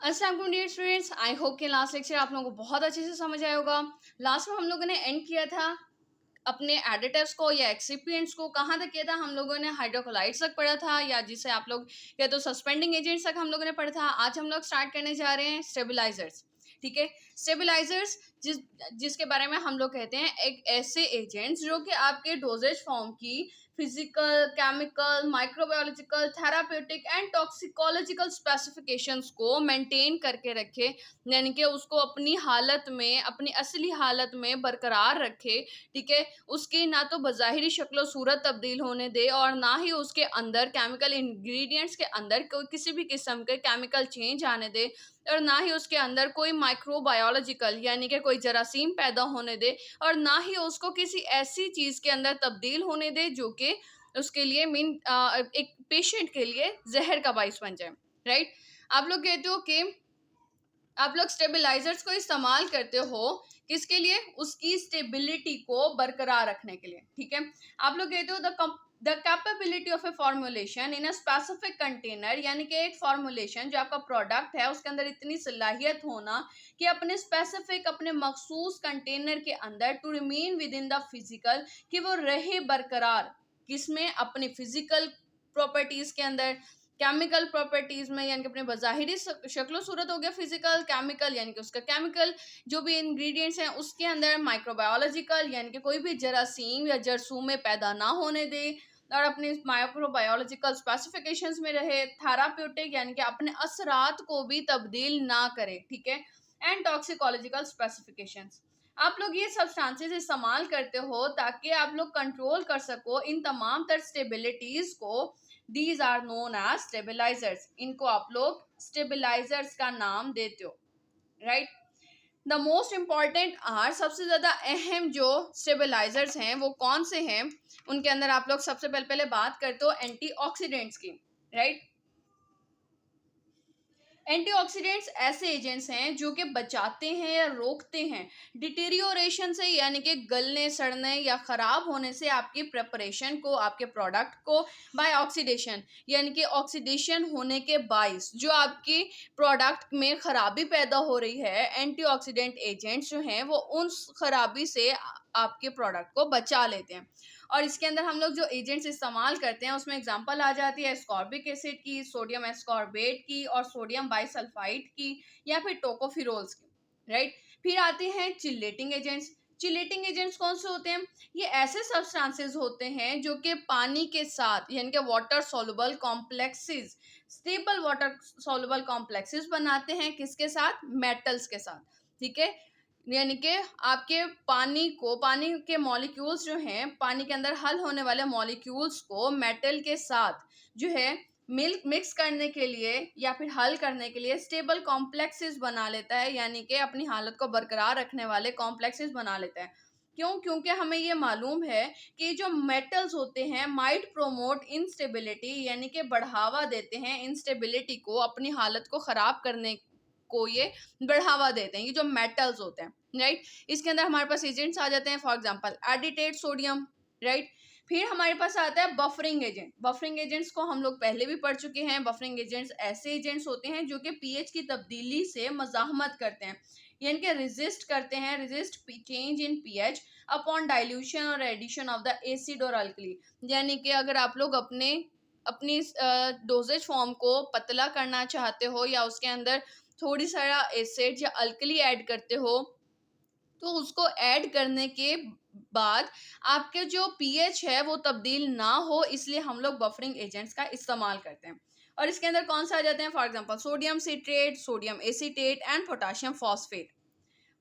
अस्सलाम वालेकुम dear students, I hope कि लास्ट लेक्चर आप लोगों को बहुत अच्छे से समझ आया होगा। लास्ट में हम लोगों ने एंड किया था अपने एडिटिव्स को या एक्सिपिएंट्स को। कहाँ तक किया था? हम लोगों ने हाइड्रोक्लोराइड्स तक पढ़ा था, या जिसे आप लोग या तो सस्पेंडिंग एजेंट्स तक हम लोगों ने पढ़ा था। आज हम लोग स्टार्ट करने जा रहे हैं स्टेबलाइजर्स। ठीक है, स्टेबलाइजर्स जिसके बारे में हम लोग कहते हैं एक ऐसे एजेंट्स जो कि आपके डोजेज फॉर्म की physical, chemical, microbiological, therapeutic and toxicological specifications को मेंटेन करके रखे, यानी कि उसको अपनी हालत में, अपनी असली हालत में बरकरार रखे। ठीक है, उसकी ना तो बज़ाहिरी शक्ल सूरत तब्दील होने दे और ना ही उसके अंदर केमिकल इंग्रेडिएंट्स के अंदर कोई किसी भी किस्म के केमिकल चेंज आने दे, और ना ही उसके अंदर कोई माइक्रोबायोलॉजिकल यानी कि कोई जरासीम पैदा होने दे, और ना ही उसको किसी ऐसी चीज़ के अंदर तब्दील होने दे जो कि उसके लिए एक पेशेंट के लिए जहर का बाइस बन जाए। राइट, आप लोग कहते हो कि आप लोग स्टेबलाइजर्स को इस्तेमाल करते हो किसके लिए? उसकी स्टेबिलिटी को बरकरार रखने के लिए। ठीक है, आप लोग कहते हो the capability of A formulation in a specific container, यानी कि एक फॉर्मुलेशन जो आपका प्रोडक्ट है उसके अंदर इतनी सलाहियत होना कि अपने स्पेसिफिक, अपने मखसूस कंटेनर के अंदर to remain within the physical, कि वो रहे बरकरार किसमें? अपने फिजिकल प्रॉपर्टीज के अंदर, केमिकल प्रॉपर्टीज में, यानी कि अपने बज़ाहिरी शक्लो सूरत हो गया फिजिकल, केमिकल यानी कि उसका केमिकल जो भी इंग्रेडिएंट्स हैं उसके अंदर, माइक्रोबायोलॉजिकल यानी कि कोई भी जरासीम या जरसूमे पैदा ना होने दे और अपने माइक्रोबायोलॉजिकल स्पेसिफिकेशंस में रहे, थेराप्यूटिक यानी कि अपने असरात को भी तब्दील ना करे। ठीक है, एंड टॉक्सिकोलॉजिकल स्पेसिफिकेशंस। आप लोग ये सब्सटेंसेस इस्तेमाल करते हो ताकि आप लोग कंट्रोल कर सको इन तमाम तर स्टेबिलिटीज को। These are known as stabilisers. इनको आप लोग स्टेबलाइजर्स का नाम देते हो। Right, the most important are, सबसे ज़्यादा अहम जो स्टेबलाइजर्स हैं वो कौन से हैं? उनके अंदर आप लोग सबसे पहले बात करते हो एंटीऑक्सीडेंट्स की। राइट, एंटीऑक्सीडेंट्स ऐसे एजेंट्स हैं जो कि बचाते हैं या रोकते हैं डिटेरियोरेशन से, यानी कि गलने, सड़ने या ख़राब होने से आपकी प्रिपरेशन को, आपके प्रोडक्ट को, बाय ऑक्सीडेशन यानी कि ऑक्सीडेशन होने के बाइस जो आपकी प्रोडक्ट में ख़राबी पैदा हो रही है, एंटीऑक्सीडेंट एजेंट्स जो हैं वो उन ख़राबी से आपके प्रोडक्ट को बचा लेते हैं। और इसके अंदर हम लोग जो एजेंट्स इस्तेमाल करते हैं उसमें एग्जांपल आ जाती है एस्कॉर्बिक एसिड की, सोडियम एस्कॉर्बेट की और सोडियम बाइसल्फाइड की, या फिर टोकोफिरोल्स की। राइट, फिर आते हैं चिलेटिंग एजेंट्स। चिलेटिंग एजेंट्स कौन से होते हैं? ये ऐसे सब्सटेंसेस होते हैं जो कि पानी के साथ, यानी कि water soluble complexes, stable water soluble complexes बनाते हैं। किसके साथ? मेटल्स के साथ। ठीक है, यानी कि आपके पानी के मॉलिक्यूल्स जो हैं, पानी के अंदर हल होने वाले मॉलिक्यूल्स को मेटल के साथ जो है मिक्स करने के लिए या फिर हल करने के लिए स्टेबल कॉम्प्लेक्सेस बना लेता है, यानी कि अपनी हालत को बरकरार रखने वाले कॉम्प्लेक्सेस बना लेता है। क्यों? क्योंकि हमें ये मालूम है कि जो मेटल्स होते हैं माइट प्रोमोट इंस्टेबिलिटी, यानी कि बढ़ावा देते हैं इंस्टेबिलिटी को, अपनी हालत को ख़राब करने को ये बढ़ावा देते हैं, ये जो मेटल्स होते हैं। राइट, इसके अंदर हमारे पास एजेंट्स आ जाते हैं, for example edited sodium. Right, फिर हमारे पास आता है बफरिंग एजेंट। बफरिंग एजेंट्स को हम लोग पहले भी पढ़ चुके हैं। बफरिंग एजेंट्स ऐसे एजेंट्स होते हैं जो कि पीएच की तब्दीली से मज़ाहमत करते हैं, यानी कि रेजिस्ट करते हैं, resist change in pH upon dilution और एडिशन ऑफ द एसिड और अल्कली। यानी कि अगर आप लोग अपनी डोजेज फॉर्म को पतला करना चाहते हो या उसके अंदर थोड़ी सारा एसिड या अल्कली ऐड करते हो, तो उसको ऐड करने के बाद आपके जो पीएच है वो तब्दील ना हो, इसलिए हम लोग बफरिंग एजेंट्स का इस्तेमाल करते हैं। और इसके अंदर कौन सा आ जाते हैं? For example sodium citrate, sodium acetate and potassium phosphate.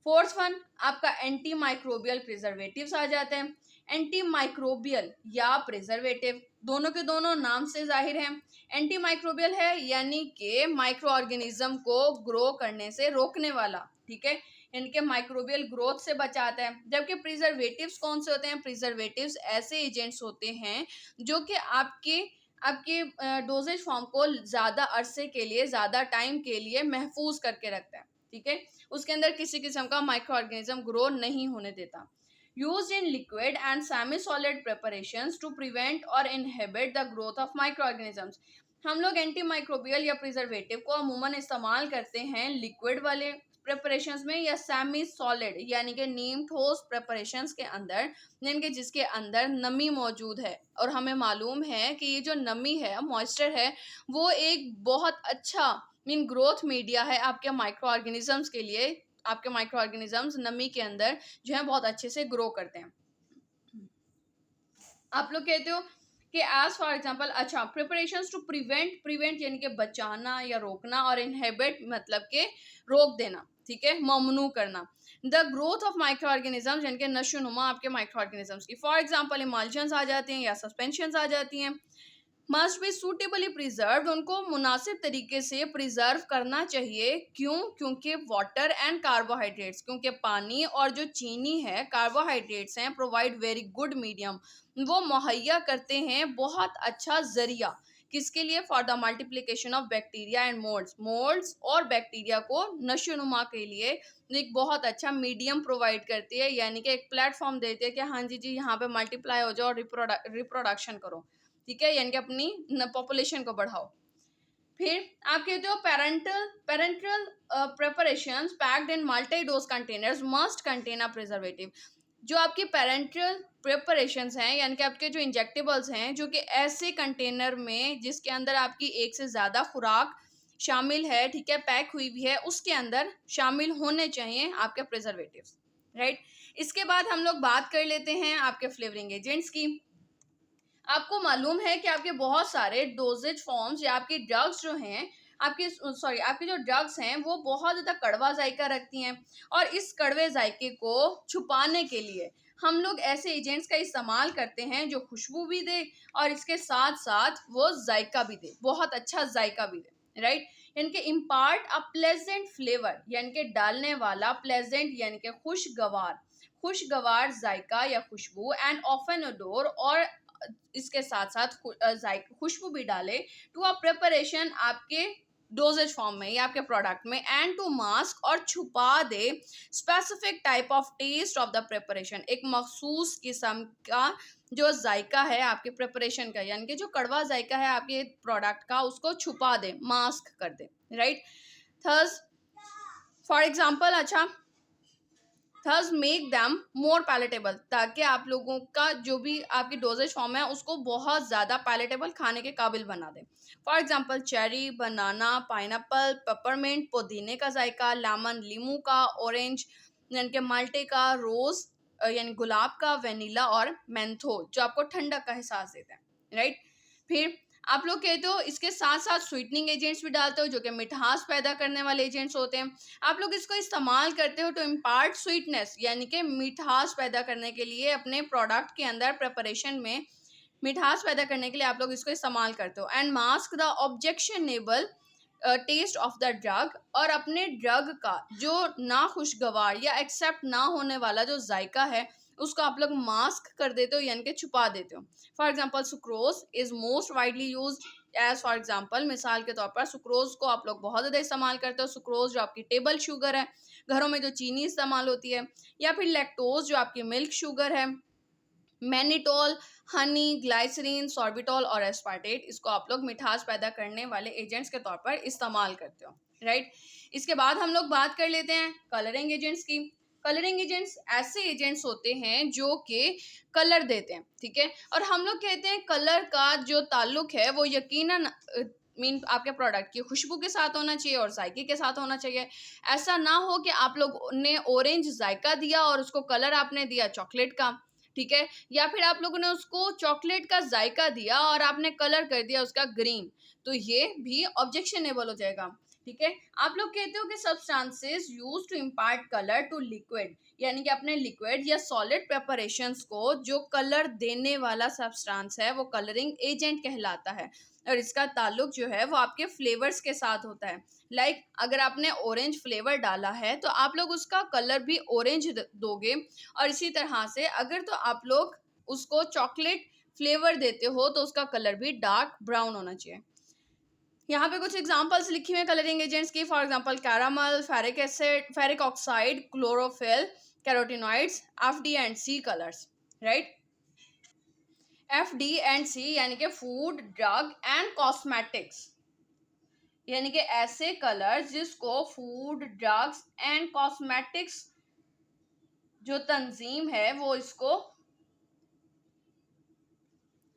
Fourth one आपका एंटी माइक्रोबियल प्रिजर्वेटिव्स आ जाते हैं। एंटी माइक्रोबियल या प्रिजर्वेटिव दोनों के दोनों नाम से जाहिर है। एंटी माइक्रोबियल है यानी कि माइक्रो ऑर्गेनिज्म को ग्रो करने से रोकने वाला। ठीक है, यानी कि माइक्रोबियल ग्रोथ से बचाता है। जबकि प्रिजर्वेटिव्स कौन से होते हैं? प्रिजर्वेटिव्स ऐसे एजेंट्स होते हैं जो कि आपके आपके डोजेज फॉर्म को ज़्यादा अरसे के लिए, ज़्यादा टाइम के लिए महफूज करके रखता है। ठीक है, उसके अंदर किसी किस्म का माइक्रो ऑर्गेनिज्म ग्रो नहीं होने देता। Used in liquid and semi solid preparations to prevent or inhibit the growth of micro organisms. हम लोग एंटी माइक्रोबियल या प्रिजर्वेटिव को अमूमन इस्तेमाल करते हैं लिक्विड वाले प्रिपरेशंस में या सेमी सॉलिड यानी कि नीम ठोस प्रिपरेशंस के अंदर, यानी कि जिसके अंदर नमी मौजूद है। और हमें मालूम है कि ये जो नमी है, मॉइस्चर है, वो एक बहुत अच्छा मीन ग्रोथ मीडिया है आपके माइक्रो ऑर्गेनिजम्स के लिए। आपके माइक्रो ऑर्गेनिजम्स नमी के अंदर जो है बहुत अच्छे से ग्रो करते हैं। आप लोग कहते हो कि एज फॉर एग्जाम्पल, अच्छा, प्रिपरेशंस टू प्रिवेंट, प्रिवेंट यानी कि बचाना या रोकना, और इनहेबिट मतलब के रोक देना, ठीक है, ममनू करना the growth of micro organisms, यानी कि नशोनुमा आपके माइक्रो ऑर्गेनिजम्स की। फॉर एग्जाम्पल इमल्शंस आ जाती हैं या सस्पेंशंस आ जाती हैं। मस्ट बी सूटेबली प्रिजर्व्ड, उनको मुनासिब तरीके से प्रिजर्व करना चाहिए। क्यों? क्योंकि वाटर एंड कार्बोहाइड्रेट्स, क्योंकि पानी और जो चीनी है, कार्बोहाइड्रेट्स हैं, प्रोवाइड वेरी गुड मीडियम, वो मुहैया करते हैं बहुत अच्छा जरिया। किसके लिए? For the multiplication of bacteria and moulds, moulds और बैक्टीरिया को नशोनुमा के लिए एक बहुत अच्छा मीडियम प्रोवाइड करती है, यानी कि एक प्लेटफॉर्म देती है कि हाँ जी जी, यहाँ पे मल्टीप्लाई हो जाओ और रिप्रोडक्शन करो, ठीक है, यानी कि अपनी पॉपुलेशन को बढ़ाओ। फिर आप कहते हो parental parental preparations packed in multi dose containers must contain a preservative. जो आपकी पेरेंटल प्रिपरेशंस हैं, यानी कि आपके जो इंजेक्टेबल्स हैं, जो कि ऐसे कंटेनर में जिसके अंदर आपकी एक से ज़्यादा खुराक शामिल है, ठीक है, पैक हुई भी है, उसके अंदर शामिल होने चाहिए आपके प्रिजर्वेटिव्स, राइट। इसके बाद हम लोग बात कर लेते हैं आपके फ्लेवरिंग एजेंट्स की। आपको मालूम है कि आपके बहुत सारे डोजेज फॉर्म्स या आपकी ड्रग्स जो हैं, आपके सॉरी आपके जो ड्रग्स हैं वो बहुत ज़्यादा कड़वा जायका रखती हैं, और इस कड़वे जायके को छुपाने के लिए हम लोग ऐसे एजेंट्स का इस्तेमाल करते हैं जो खुशबू भी दे और इसके साथ साथ वो जायका भी दे, बहुत अच्छा जायका भी दे, राइट। यानी कि इम्पार्ट अ प्लेजेंट फ्लेवर, यानी कि डालने वाला, प्लेजेंट यानी कि खुशगवार, खुशगवार जायका या खुशबू, एंड ऑफन ओडोर, और इसके साथ साथ खुशबू भी डाले टू अ प्रिपरेशन आपके डोजेज फॉर्म में या आपके प्रोडक्ट में, एंड टू मास्क और छुपा दे specific type of taste of the preparation, एक मखसूस किस्म का जो जायका है आपके प्रिपरेशन का, यानी कि जो कड़वा जायका है आपके प्रोडक्ट का, उसको छुपा दे, मास्क कर दे, राइट। थर्स फॉर एग्जाम्पल, अच्छा, थर्स मेक दैम मोर पैलेटेबल, ताकि आप लोगों का जो भी आपकी डोजेज फॉर्म है उसको बहुत ज़्यादा पैलेटेबल, खाने के काबिल बना दे। For example cherry, banana, pineapple, peppermint, पुदीने का जायका, लेमन लीमू का, ऑरेंज यानी कि माल्टे का, रोज यानी गुलाब का, वेनिला और मेंथोल जो आपको ठंडक का एहसास देते हैं, राइट। फिर आप लोग कहते हो इसके साथ साथ स्वीटनिंग एजेंट्स भी डालते हो जो कि मिठास पैदा करने वाले एजेंट्स होते हैं। आप लोग इसको इस्तेमाल करते हो टू इम्पार्ट स्वीटनेस, यानी कि मिठास पैदा करने के लिए अपने प्रोडक्ट के अंदर, प्रिपरेशन में मिठास पैदा करने के लिए आप लोग इसको इस्तेमाल करते हो। And mask the objectionable taste of the drug, और अपने ड्रग का जो ना खुशगवार या एक्सेप्ट ना होने वाला जो जायका है उसको आप लोग मास्क कर देते हो, यानी कि छुपा देते हो। For example sucrose is most widely use as for example, मिसाल के तौर पर सुक्रोज को आप लोग बहुत ज़्यादा इस्तेमाल करते हो। सुक्रोज जो आपकी टेबल शुगर है, घरों में जो चीनी इस्तेमाल होती है, या फिर लैक्टोज जो आपकी मिल्क शुगर है, मैनिटोल, हनी, ग्लाइसरीन, सॉर्बिटॉल और एस्पार्टेट, इसको आप लोग मिठास पैदा करने वाले एजेंट्स के तौर पर इस्तेमाल करते हो, राइट। इसके बाद हम लोग बात कर लेते हैं कलरिंग एजेंट्स की। कलरिंग एजेंट्स ऐसे एजेंट्स होते हैं जो कि कलर देते हैं, ठीक है, और हम लोग कहते हैं कलर का जो ताल्लुक है वो यकीनन मीन आपके प्रोडक्ट की खुशबू के साथ होना चाहिए और जायके के साथ होना चाहिए। ऐसा ना हो कि आप लोग ने ऑरेंज जायका दिया और उसको कलर आपने दिया चॉकलेट का, ठीक है, या फिर आप लोगों ने उसको चॉकलेट का जायका दिया और आपने कलर कर दिया उसका ग्रीन, तो ये भी ऑब्जेक्शनेबल हो जाएगा, ठीक है। आप लोग कहते हो कि substances use to impart colour to liquid, यानी कि अपने लिक्विड या सॉलिड प्रिपरेशंस को जो कलर देने वाला सब्सटेंस है वो कलरिंग एजेंट कहलाता है, और इसका ताल्लुक जो है वो आपके फ्लेवर्स के साथ होता है। लाइक अगर आपने ऑरेंज फ्लेवर डाला है तो आप लोग उसका कलर भी ऑरेंज दोगे, और इसी तरह से अगर तो आप लोग उसको चॉकलेट फ्लेवर देते हो तो उसका कलर भी डार्क ब्राउन होना चाहिए। यहाँ पे कुछ एग्जांपल्स लिखी हुई हैं कलरिंग एजेंट्स की। For example caramel, ferric acid, ferric oxide, chlorophyll, carotenoids, FD and C colours, right. FD&C यानी कि फूड, ड्रग एंड कॉस्मेटिक्स, यानी कि ऐसे कलर्स जिसको फूड, ड्रग्स एंड कॉस्मेटिक्स जो तंजीम है वो इसको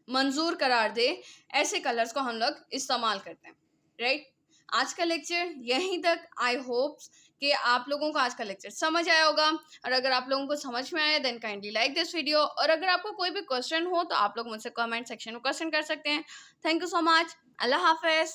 मंजूर करार दे, ऐसे कलर्स को हम लोग इस्तेमाल करते हैं, राइट। आज का लेक्चर यहीं तक। आई होप कि आप लोगों को आज का लेक्चर समझ आया होगा, और अगर आप लोगों को समझ में आया then kindly like this video, और अगर आपको कोई भी क्वेश्चन हो तो आप लोग मुझसे कमेंट सेक्शन में क्वेश्चन कर सकते हैं। Thank you so much. Allah Hafiz.